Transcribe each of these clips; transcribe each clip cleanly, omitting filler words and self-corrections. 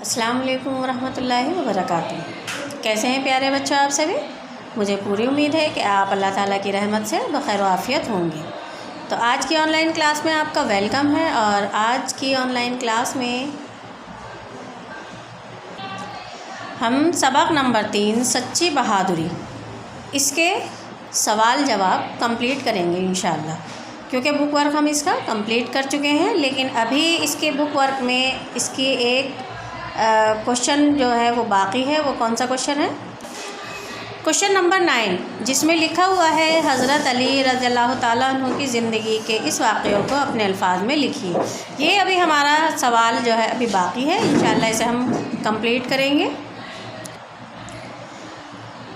अस्सलाम वालेकुम वरहमतुल्लाहि वबरकातुहू। कैसे हैं प्यारे बच्चों आप सभी। मुझे पूरी उम्मीद है कि आप अल्लाह ताला की रहमत से बखैर आफ़ियत होंगे। तो आज की ऑनलाइन क्लास में आपका वेलकम है। और आज की ऑनलाइन क्लास में हम सबक नंबर 3 सच्ची बहादुरी, इसके सवाल जवाब कंप्लीट करेंगे इंशाअल्लाह। क्योंकि बुक वर्क हम इसका कंप्लीट कर चुके हैं, लेकिन अभी इसके बुक वर्क में इसकी एक क्वेश्चन जो है वो बाकी है। वो कौन सा क्वेश्चन है? क्वेश्चन नंबर 9, जिसमें लिखा हुआ है हज़रत अली रज़ियल्लाहु ताला अन्हु की ज़िंदगी के इस वाक़े को अपने अल्फाज में लिखिए। ये अभी हमारा सवाल जो है अभी बाकी है, इंशाअल्लाह इसे हम कंप्लीट करेंगे।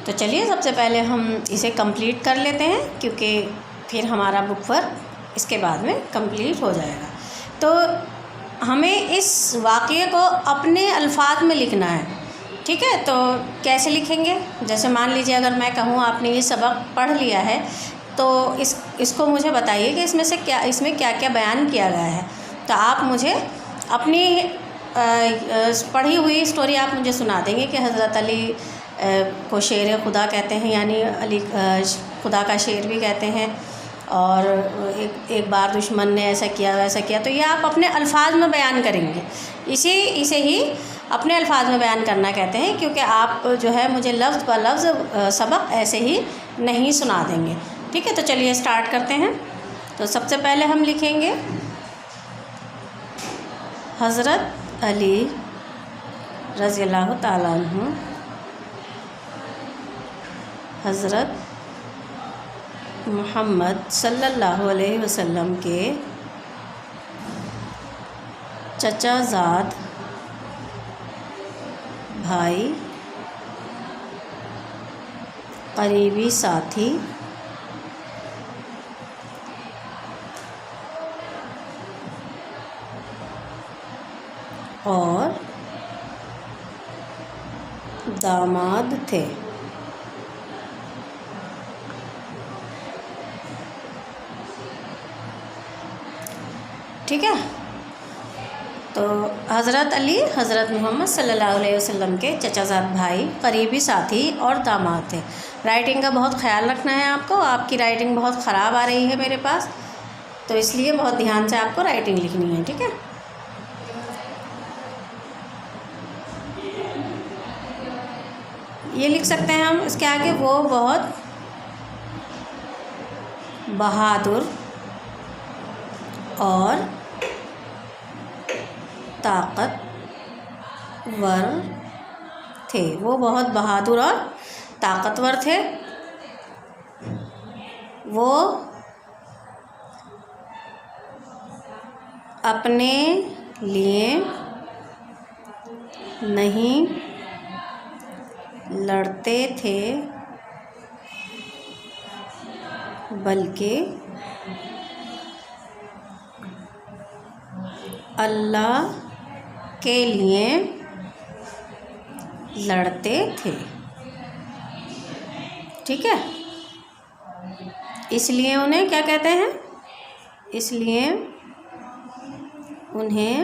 तो चलिए सबसे पहले हम इसे कंप्लीट कर लेते हैं, क्योंकि फिर हमारा बुक वर्क इसके बाद में कंप्लीट हो जाएगा। तो हमें इस वाक़े को अपने अल्फाज में लिखना है, ठीक है। तो कैसे लिखेंगे? जैसे मान लीजिए अगर मैं कहूँ आपने ये सबक पढ़ लिया है, तो इसको मुझे बताइए कि इसमें क्या क्या बयान किया गया है। तो आप मुझे अपनी पढ़ी हुई स्टोरी आप मुझे सुना देंगे कि हज़रत अली को शेर खुदा कहते हैं, यानी अली खुदा का शेर भी कहते हैं। और एक बार दुश्मन ने ऐसा किया वैसा किया। तो ये आप अपने अल्फाज में बयान करेंगे। इसे ही अपने अल्फाज में बयान करना कहते हैं, क्योंकि आप जो है मुझे लफ्ज़ ब लफ्ज़ सबक ऐसे ही नहीं सुना देंगे, ठीक है। तो चलिए स्टार्ट करते हैं। तो सबसे पहले हम लिखेंगे हज़रत अली रज़ियल्लाहु ताला अन्हु, हज़रत मोहम्मद सल्लल्लाहु अलैहि वसल्लम के चचाज़ाद भाई, करीबी साथी और दामाद थे। ठीक है। तो हज़रत अली हज़रत मोहम्मद सल्लल्लाहु अलैहि वसल्लम के चचाज़ाद भाई, करीबी साथी और दामाद थे। राइटिंग का बहुत ख्याल रखना है आपको। आपकी राइटिंग बहुत ख़राब आ रही है मेरे पास, तो इसलिए बहुत ध्यान से आपको राइटिंग लिखनी है, ठीक है। ये लिख सकते हैं हम इसके आगे, वो बहुत बहादुर और ताकतवर थे। वो बहुत बहादुर और ताकतवर थे। वो अपने लिए नहीं लड़ते थे, बल्कि अल्लाह के लिए लड़ते थे, ठीक है। इसलिए उन्हें क्या कहते हैं? इसलिए उन्हें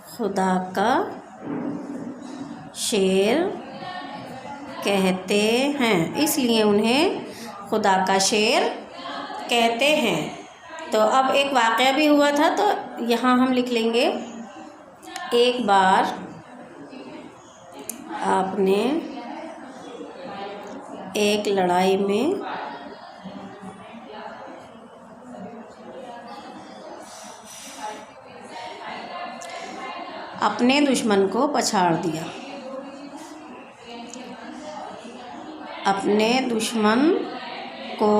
खुदा का शेर कहते हैं। इसलिए उन्हें खुदा का शेर कहते हैं। तो अब एक वाक़या भी हुआ था, तो यहाँ हम लिख लेंगे, एक बार आपने एक लड़ाई में अपने दुश्मन को पछाड़ दिया। अपने दुश्मन को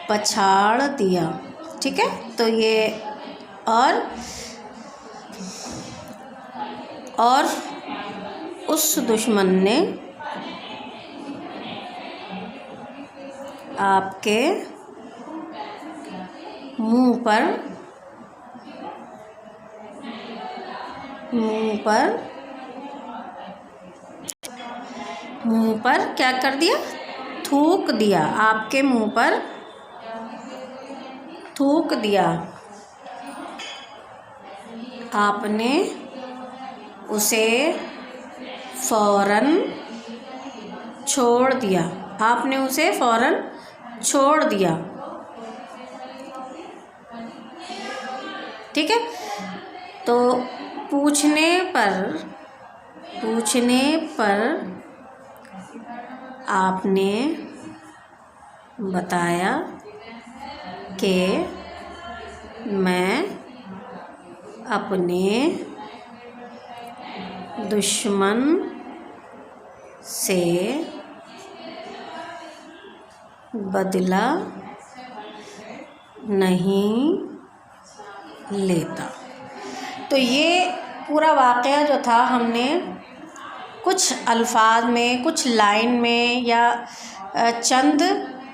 पछाड़ दिया, ठीक है। तो ये और उस दुश्मन ने आपके मुंह पर क्या कर दिया? थूक दिया। आपके मुंह पर थूक दिया। आपने उसे फ़ौरन छोड़ दिया। आपने उसे फ़ौरन छोड़ दिया। ठीक है। तो पूछने पर आपने बताया कि मैं अपने दुश्मन से बदला नहीं लेता। तो ये पूरा वाक़या जो था हमने कुछ अल्फाज में, कुछ लाइन में या चंद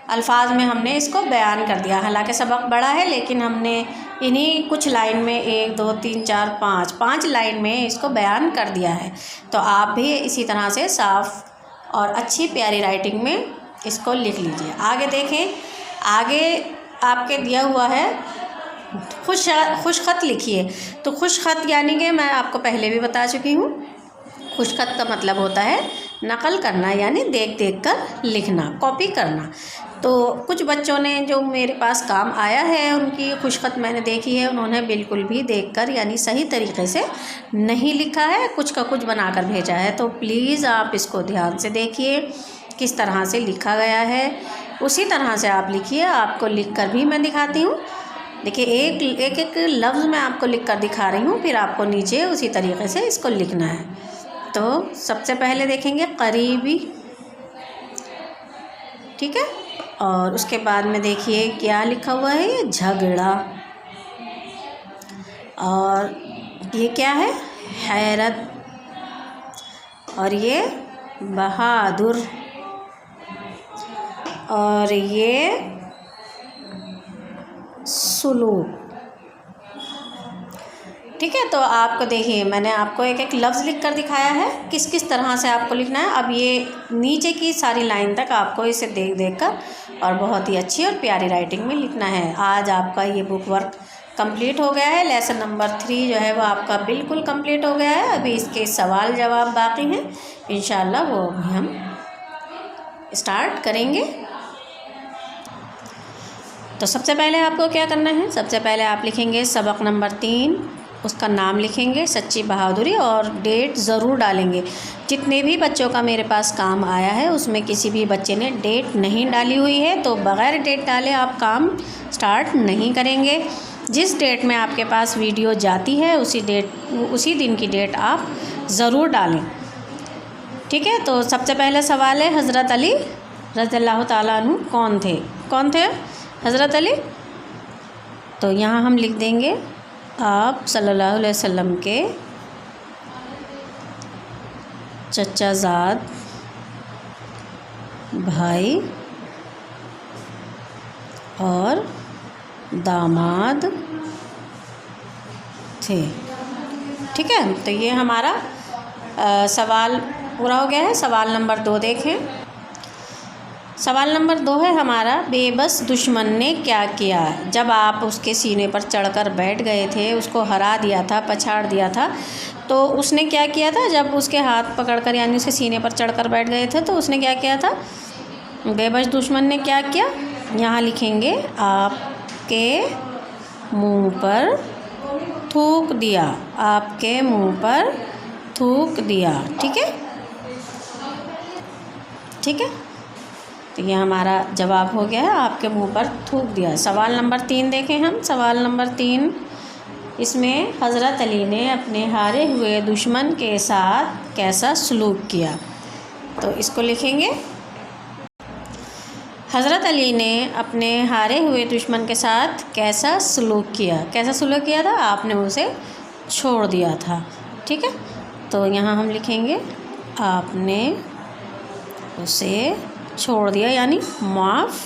अल्फाज में हमने इसको बयान कर दिया। हालांकि सबक बड़ा है, लेकिन हमने इन्हीं कुछ लाइन में 1 2 3 4 5 लाइन में इसको बयान कर दिया है। तो आप भी इसी तरह से साफ़ और अच्छी प्यारी राइटिंग में इसको लिख लीजिए। आगे देखें, आगे आपके दिया हुआ है खुश ख़त लिखिए। तो खुश ख़त यानी कि मैं आपको पहले भी बता चुकी हूँ, खुश ख़त का मतलब होता है नकल करना, यानी देख कर लिखना, कॉपी करना। तो कुछ बच्चों ने जो मेरे पास काम आया है, उनकी खुश ख़त मैंने देखी है, उन्होंने बिल्कुल भी देखकर यानी सही तरीक़े से नहीं लिखा है, कुछ का कुछ बनाकर भेजा है। तो प्लीज़ आप इसको ध्यान से देखिए किस तरह से लिखा गया है, उसी तरह से आप लिखिए। आपको लिख कर भी मैं दिखाती हूँ। देखिए, एक लफ्ज़ मैं आपको लिख कर दिखा रही हूँ, फिर आपको नीचे उसी तरीक़े से इसको लिखना है। तो सबसे पहले देखेंगे करीबी, ठीक है। और उसके बाद में देखिए क्या लिखा हुआ है, ये झगड़ा। और ये क्या है, हैरत। और ये बहादुर। और ये सुलूक। ठीक है। तो आपको देखिए, मैंने आपको एक लफ्ज़ लिख कर दिखाया है, किस किस तरह से आपको लिखना है। अब ये नीचे की सारी लाइन तक आपको इसे देख कर और बहुत ही अच्छी और प्यारी राइटिंग में लिखना है। आज आपका ये बुक वर्क कंप्लीट हो गया है। लेसन नंबर 3 जो है वो आपका बिल्कुल कंप्लीट हो गया है। अभी इसके सवाल जवाब बाकी हैं, इंशाल्लाह वो अभी हम स्टार्ट करेंगे। तो सबसे पहले आपको क्या करना है, सबसे पहले आप लिखेंगे सबक नंबर 3, उसका नाम लिखेंगे, सच्ची बहादुरी, और डेट ज़रूर डालेंगे। जितने भी बच्चों का मेरे पास काम आया है उसमें किसी भी बच्चे ने डेट नहीं डाली हुई है, तो बग़ैर डेट डाले आप काम स्टार्ट नहीं करेंगे। जिस डेट में आपके पास वीडियो जाती है उसी दिन की डेट आप ज़रूर डालें। ठीक है। तो सबसे पहले सवाल है, हज़रत अली रज़ियल्लाहु ताला अन्हु कौन थे हज़रत अली? तो यहाँ हम लिख देंगे आप सल्लल्लाहु अलैहि वसल्लम के चचाज़ाद भाई और दामाद थे। ठीक है। तो ये हमारा सवाल पूरा हो गया है। सवाल नंबर 2 देखें। सवाल नंबर 2 है हमारा, बेबस दुश्मन ने क्या किया? जब आप उसके सीने पर चढ़कर बैठ गए थे, उसको हरा दिया था, पछाड़ दिया था, तो उसने क्या किया था? जब उसके हाथ पकड़कर यानी उसके सीने पर चढ़कर बैठ गए थे तो उसने क्या किया था? बेबस दुश्मन ने क्या किया? यहाँ लिखेंगे आपके मुंह पर थूक दिया। आपके मुंह पर थूक दिया। ठीक है। ठीक है। तो ये हमारा जवाब हो गया है, आपके मुंह पर थूक दिया। सवाल नंबर 3 देखें हम। सवाल नंबर 3, इसमें हज़रत अली ने अपने हारे हुए दुश्मन के साथ कैसा सलूक किया? तो इसको लिखेंगे, हज़रत अली ने अपने हारे हुए दुश्मन के साथ कैसा सलूक किया? कैसा सलूक किया था? आपने उसे छोड़ दिया था। ठीक है। तो यहाँ हम लिखेंगे आपने उसे छोड़ दिया, यानी माफ़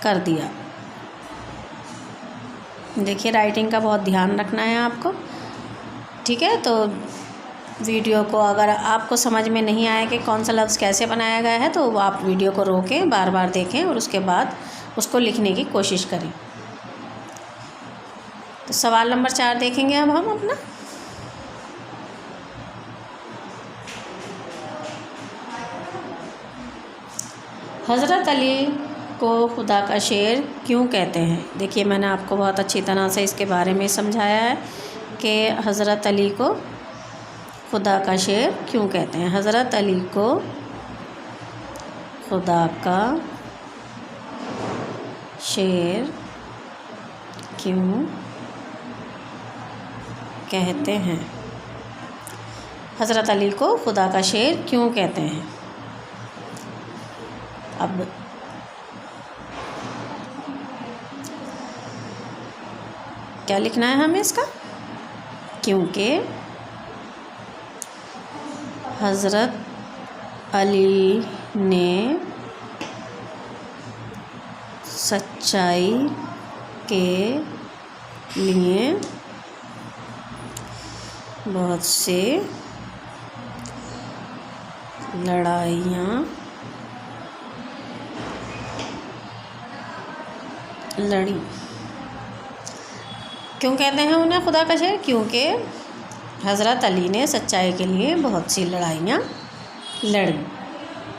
कर दिया। देखिए, राइटिंग का बहुत ध्यान रखना है आपको। ठीक है। तो वीडियो को अगर आपको समझ में नहीं आया कि कौन सा लफ्ज़ कैसे बनाया गया है, तो आप वीडियो को रोकें, बार बार देखें और उसके बाद उसको लिखने की कोशिश करें। तो सवाल नंबर 4 देखेंगे अब हम अपना। हज़रत अली को खुदा का शेर क्यों कहते हैं? देखिए, मैंने आपको बहुत अच्छी तरह से इसके बारे में समझाया है कि हज़रत अली को खुदा का शेर क्यों कहते हैं। हज़रत अली को खुदा का शेर क्यों कहते हैं? हज़रत अली को खुदा का शेर क्यों कहते हैं? अब क्या लिखना है हमें इसका? क्योंकि हज़रत अली ने सच्चाई के लिए बहुत से लड़ाइयाँ लड़ी। क्यों कहते हैं उन्हें खुदा का शेर? क्योंकि हज़रत अली ने सच्चाई के लिए बहुत सी लड़ाइयाँ लड़ी।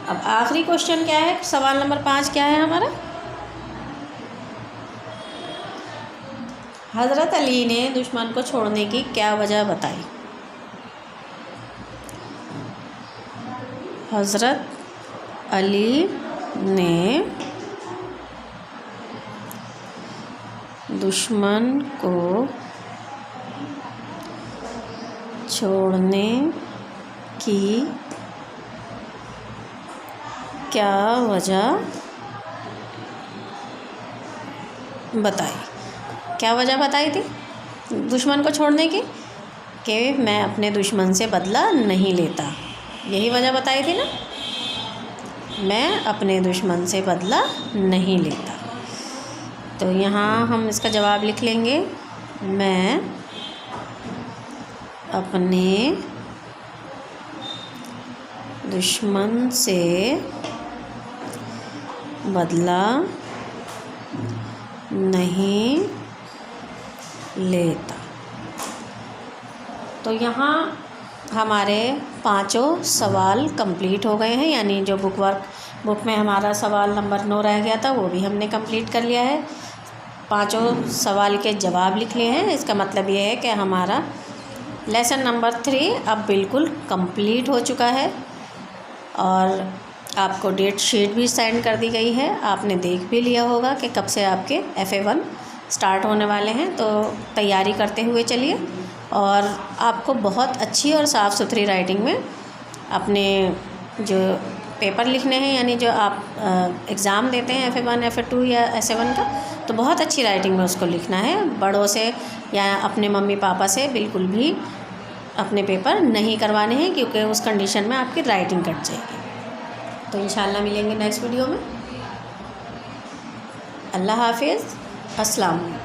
अब आखिरी क्वेश्चन क्या है? सवाल नंबर 5 क्या है हमारा? हज़रत अली ने दुश्मन को छोड़ने की क्या वजह बताई? हज़रत अली ने दुश्मन को छोड़ने की क्या वजह बताई? क्या वजह बताई थी दुश्मन को छोड़ने की? कि मैं अपने दुश्मन से बदला नहीं लेता। यही वजह बताई थी ना, मैं अपने दुश्मन से बदला नहीं लेता। तो यहाँ हम इसका जवाब लिख लेंगे, मैं अपने दुश्मन से बदला नहीं लेता। तो यहाँ हमारे 5 सवाल कंप्लीट हो गए हैं, यानी जो बुक में हमारा सवाल नंबर 9 रह गया था वो भी हमने कंप्लीट कर लिया है। 5 सवाल के जवाब लिख लिए हैं। इसका मतलब ये है कि हमारा लेसन नंबर 3 अब बिल्कुल कंप्लीट हो चुका है और आपको डेट शीट भी सेंड कर दी गई है। आपने देख भी लिया होगा कि कब से आपके FA1 स्टार्ट होने वाले हैं। तो तैयारी करते हुए चलिए और आपको बहुत अच्छी और साफ़ सुथरी राइटिंग में अपने जो पेपर लिखने हैं, यानी जो आप एग्ज़ाम देते हैं FA1 FA2 या SA1 का, तो बहुत अच्छी राइटिंग में उसको लिखना है। बड़ों से या अपने मम्मी पापा से बिल्कुल भी अपने पेपर नहीं करवाने हैं, क्योंकि उस कंडीशन में आपकी राइटिंग कट जाएगी। तो इंशाल्लाह मिलेंगे नेक्स्ट वीडियो में। अल्लाह हाफिज़, अस्सलाम वालेकुम।